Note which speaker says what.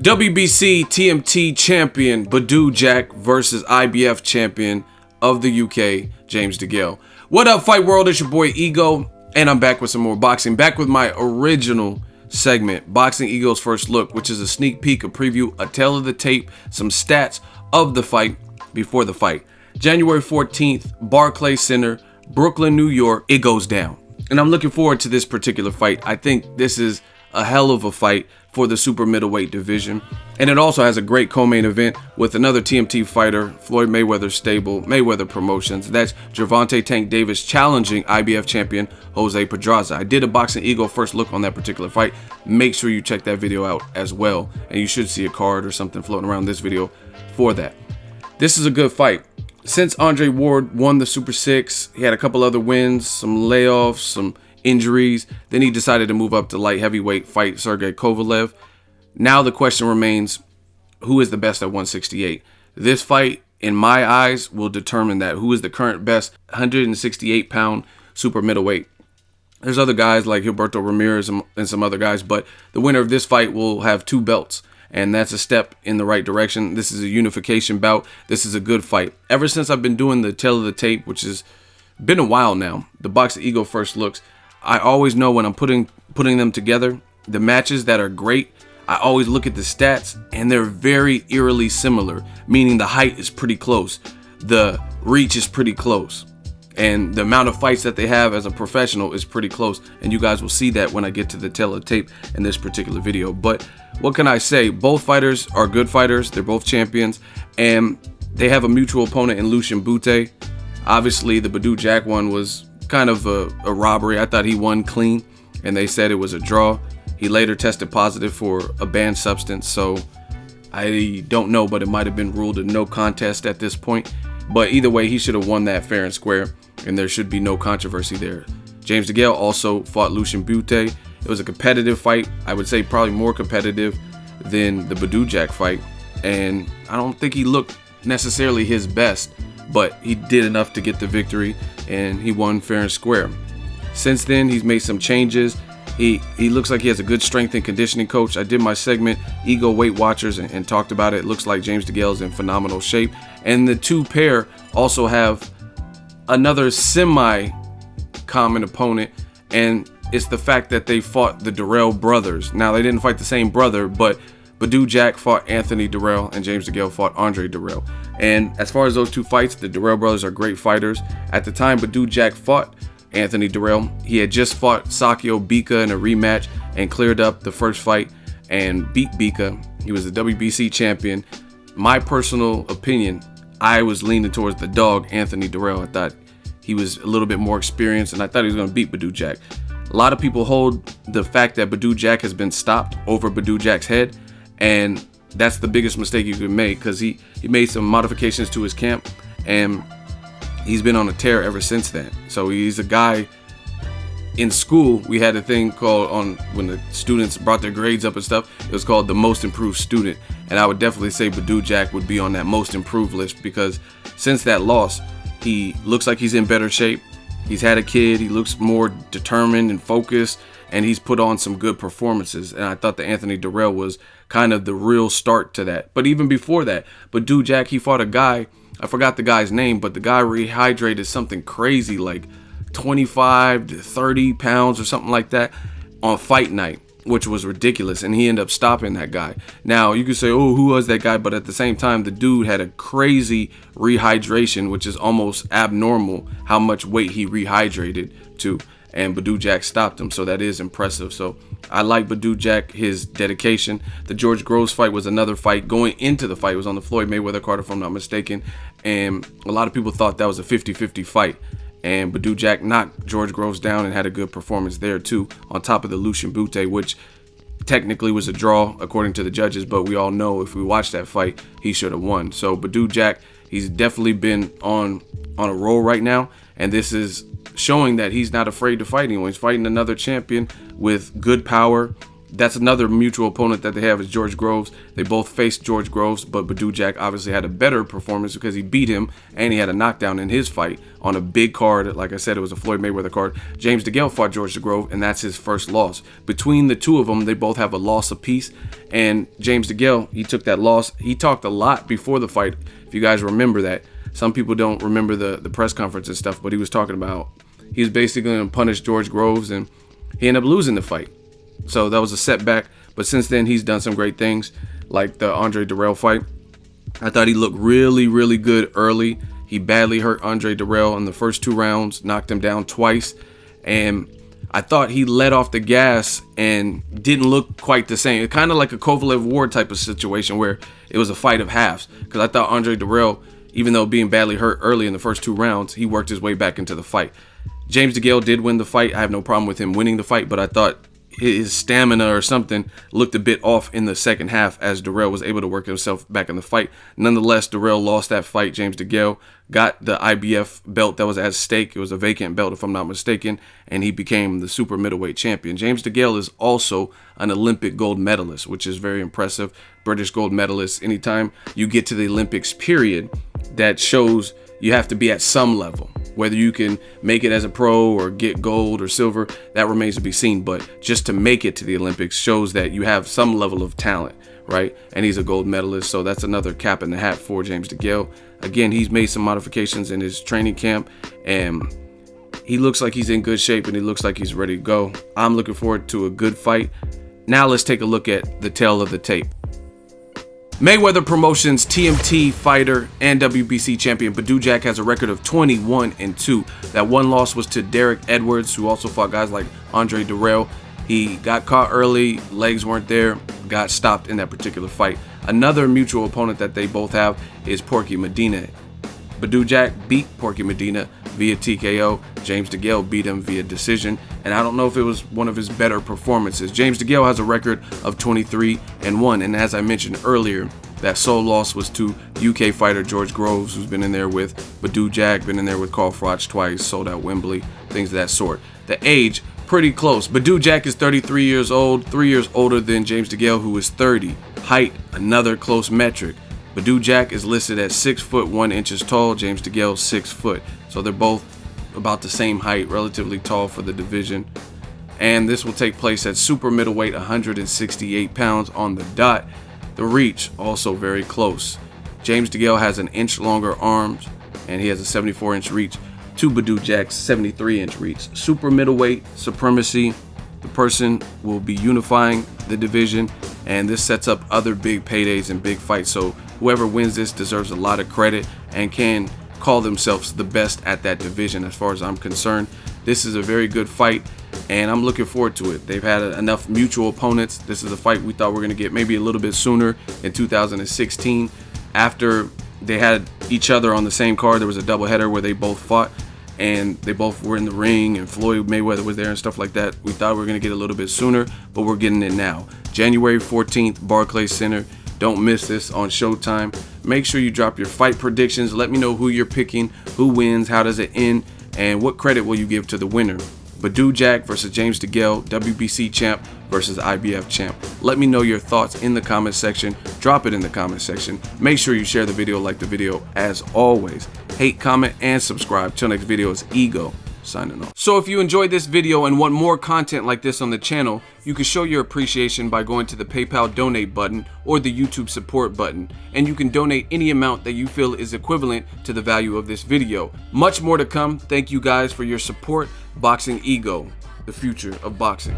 Speaker 1: WBC TMT champion Badou Jack versus IBF champion of the UK, James DeGale. What up, Fight World? It's your boy Ego, and I'm back with some more boxing. Back with my original segment, Boxing Ego's First Look, which is a sneak peek, a preview, a tale of the tape, some stats of the fight before the fight. January 14th, Barclays Center, Brooklyn, New York. It goes down. And I'm looking forward to this particular fight. I think this is a hell of a fight for the super middleweight division. And it also has a great co-main event with another TMT fighter, Floyd Mayweather stable, Mayweather Promotions. That's Gervonta Tank Davis challenging IBF champion Jose Pedraza. I did a Boxing Ego First Look on that particular fight. Make sure you check that video out as well. And you should see a card or something floating around this video for that. This is a good fight. Since Andre Ward won the Super 6, he had a couple other wins, some layoffs, some injuries. Then he decided to move up to light heavyweight, fight Sergey Kovalev. Now the question remains, who is the best at 168? This fight, in my eyes, will determine that. Who is the current best 168-pound super middleweight? There's other guys like Gilberto Ramirez and some other guys, but the winner of this fight will have 2 belts. And that's a step in the right direction. This is a unification bout. This is a good fight. Ever since I've been doing the tale of the tape, which has been a while now, the Boxing Ego First Looks, I always know when I'm putting them together, the matches that are great, I always look at the stats and they're very eerily similar, meaning the height is pretty close, the reach is pretty close, and the amount of fights that they have as a professional is pretty close. And you guys will see that when I get to the tale of the tape in this particular video. But what can I say? Both fighters are good fighters. They're both champions, and they have a mutual opponent in Lucian Bute. Obviously, the Badou Jack one was kind of a robbery. I thought he won clean, and they said it was a draw. He later tested positive for a banned substance, so I don't know, but it might have been ruled a no contest at this point. But either way, he should have won that fair and square, and there should be no controversy there. James DeGale also fought Lucian Bute. It was a competitive fight. I would say probably more competitive than the Badou Jack fight, and I don't think he looked necessarily his best, but he did enough to get the victory, and he won fair and square. Since then, he's made some changes. He looks like he has a good strength and conditioning coach. I did my segment, Ego Weight Watchers, and talked about it. It looks like James DeGale is in phenomenal shape. And the two pair also have another semi-common opponent, and it's the fact that they fought the Dirrell brothers. Now, they didn't fight the same brother, but Badou Jack fought Anthony Dirrell, and James DeGale fought Andre Dirrell. And as far as those two fights, the Dirrell brothers are great fighters. At the time Badou Jack fought Anthony Dirrell, he had just fought Sakio Bika in a rematch and cleared up the first fight and beat Bika. He was the WBC champion. My personal opinion, I was leaning towards the dog, Anthony Dirrell. I thought he was a little bit more experienced, and I thought he was going to beat Badou Jack. A lot of people hold the fact that Badou Jack has been stopped over Badou Jack's head, and that's the biggest mistake you can make, because he made some modifications to his camp, and he's been on a tear ever since then. So he's a guy. In school, we had a thing called, when the students brought their grades up and stuff, it was called the most improved student. And I would definitely say Badou Jack would be on that most improved list, because since that loss, he looks like he's in better shape. He's had a kid. He looks more determined and focused, and he's put on some good performances. And I thought that Anthony Dirrell was kind of the real start to that. But even before that, Badou Jack, he fought a guy, I forgot the guy's name, but the guy rehydrated something crazy like 25 to 30 pounds or something like that on fight night, which was ridiculous, and he ended up stopping that guy. Now, you could say, oh, who was that guy? But at the same time, the dude had a crazy rehydration, which is almost abnormal how much weight he rehydrated to, and Badou Jack stopped him, so that is impressive. So I like Badou Jack, his dedication. The George Groves fight was another fight. Going into the fight, it was on the Floyd Mayweather card, if I'm not mistaken, and a lot of people thought that was a 50-50 fight. And Badou Jack knocked George Groves down and had a good performance there too, on top of the Lucian Bute, which technically was a draw according to the judges, but we all know if we watched that fight, he should have won. So Badou Jack, he's definitely been on a roll right now, and this is showing that he's not afraid to fight anyone. He's fighting another champion with good power, That's another mutual opponent that they have is George Groves. They both faced George Groves, but Badou Jack obviously had a better performance because he beat him and he had a knockdown in his fight on a big card. Like I said, it was a Floyd Mayweather card. James DeGale fought George Groves, and that's his first loss. Between the two of them, they both have a loss apiece. And James DeGale, he took that loss. He talked a lot before the fight, if you guys remember that. Some people don't remember the press conference and stuff, but he was talking about he was basically going to punish George Groves, and he ended up losing the fight. So that was a setback, but since then he's done some great things, like the Andre Dirrell fight. I thought he looked really, really good early. He badly hurt Andre Dirrell in the first 2 rounds, knocked him down twice, and I thought he let off the gas and didn't look quite the same. It's kind of like a Kovalev-Ward type of situation where it was a fight of halves, because I thought Andre Dirrell, even though being badly hurt early in the first 2 rounds, he worked his way back into the fight. James DeGale did win the fight. I have no problem with him winning the fight, but I thought his stamina or something looked a bit off in the second half as Dirrell was able to work himself back in the fight. Nonetheless, Dirrell lost that fight. James DeGale got the IBF belt that was at stake. It was a vacant belt, if I'm not mistaken, and he became the super middleweight champion. James DeGale is also an Olympic gold medalist, which is very impressive. British gold medalist. Anytime you get to the Olympics period, that shows you have to be at some level. Whether you can make it as a pro or get gold or silver, that remains to be seen. But just to make it to the Olympics shows that you have some level of talent, right? And he's a gold medalist, so that's another cap in the hat for James DeGale. Again, he's made some modifications in his training camp, and he looks like he's in good shape, and he looks like he's ready to go. I'm looking forward to a good fight. Now let's take a look at the tail of the tape. Mayweather Promotions TMT fighter and WBC champion Badou Jack has a record of 21-2. That one loss was to Derek Edwards, who also fought guys like Andre Dirrell. He got caught early, legs weren't there, got stopped in that particular fight. Another mutual opponent that they both have is Porky Medina. Badou Jack beat Porky Medina via TKO. James DeGale beat him via decision, and I don't know if it was one of his better performances. James DeGale has a record of 23-1, and as I mentioned earlier, that sole loss was to UK fighter George Groves, who's been in there with Badou Jack, been in there with Carl Froch twice, sold out Wembley, things of that sort. The age, pretty close. Badou Jack is 33 years old, 3 years older than James DeGale, who is 30. Height, another close metric. Badou Jack is listed at 6 foot 1 inches tall, James DeGale 6 foot. So they're both about the same height, relatively tall for the division. And this will take place at super middleweight, 168 pounds on the dot. The reach, also very close. James DeGale has an inch longer arms, and he has a 74-inch reach to Badou Jack's 73-inch reach. Super middleweight supremacy. The person will be unifying the division, and this sets up other big paydays and big fights. So whoever wins this deserves a lot of credit and can call themselves the best at that division as far as I'm concerned. This is a very good fight, and I'm looking forward to it. They've had enough mutual opponents. This is a fight we thought we were going to get maybe a little bit sooner in 2016. After they had each other on the same card, there was a doubleheader where they both fought, and they both were in the ring, and Floyd Mayweather was there and stuff like that. We thought we were going to get a little bit sooner, but we're getting it now. January 14th, Barclays Center. Don't miss this on Showtime. Make sure you drop your fight predictions. Let me know who you're picking, who wins, how does it end, and what credit will you give to the winner. Badou Jack versus James DeGale, WBC champ versus IBF champ. Let me know your thoughts in the comment section. Drop it in the comment section. Make sure you share the video, like the video as always. Hate, comment, and subscribe. Till next video, it's Ego signing off. So if you enjoyed this video and want more content like this on the channel, you can show your appreciation by going to the PayPal donate button or the YouTube support button, and you can donate any amount that you feel is equivalent to the value of this video. Much more to come. Thank you guys for your support. Boxing Ego, the future of boxing.